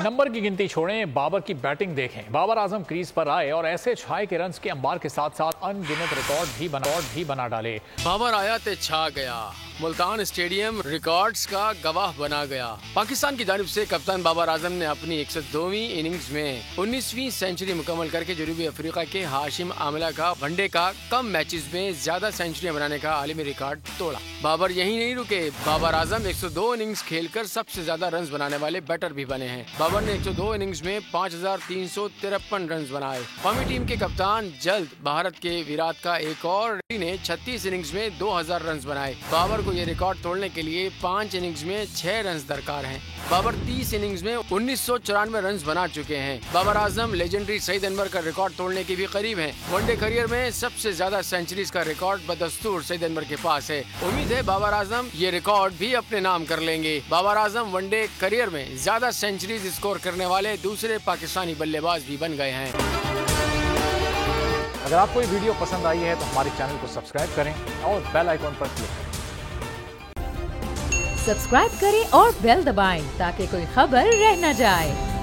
Number की गिनती छोड़ें, बाबर की बैटिंग देखें। बाबर आजम क्रीज पर आए और ऐसे छाए के रन्स के अंबार के साथ साथ अनगिनत रिकॉर्ड भी बना डाले। बाबर आया ते छा गया, मुल्तान स्टेडियम रिकॉर्ड्स का गवाह बना गया। पाकिस्तान की जानिब से कप्तान बाबर आजम ने अपनी 102वीं इनिंग्स में 19वीं सेंचुरी मुकम्मल करके जनूबी अफ्रीका के हाशिम आमला का वनडे का कम मैचेस में ज्यादा सेंचुरियां बनाने का आलमी रिकॉर्ड तोड़ा। बाबर यही नहीं रुके, बाबर आजम 102 इनिंग्स खेलकर सबसे ज्यादा रन बनाने वाले बैटर भी बने हैं। बाबर ने 102 इनिंग्स में 5353 रन बनाए। कौमी टीम के कप्तान जल्द भारत के विराट का एक और ने 36 इनिंग्स में 2000 रन बनाए। बाबर को ये रिकॉर्ड तोड़ने के लिए 5 इनिंग्स में 6 रन दरकार हैं। बाबर 30 इनिंग्स में 1994 रन बना चुके हैं। बाबर आजम लेजेंडरी सईद अनवर का रिकॉर्ड तोड़ने के भी करीब हैं। वनडे करियर में सबसे ज्यादा सेंचुरीज का रिकॉर्ड बदस्तूर सईद अनवर के पास है। उम्मीद है बाबर आजम ये रिकॉर्ड भी अपने नाम कर लेंगे। बाबर आजम वनडे करियर में ज्यादा सेंचुरीज स्कोर करने वाले दूसरे पाकिस्तानी बल्लेबाज भी बन गए हैं। अगर आपको ये वीडियो पसंद आई है तो हमारे चैनल को सब्सक्राइब करें और बेल आइकॉन पर क्लिक करें। सब्सक्राइब करें और बेल दबाएं ताकि कोई खबर रह न जाए।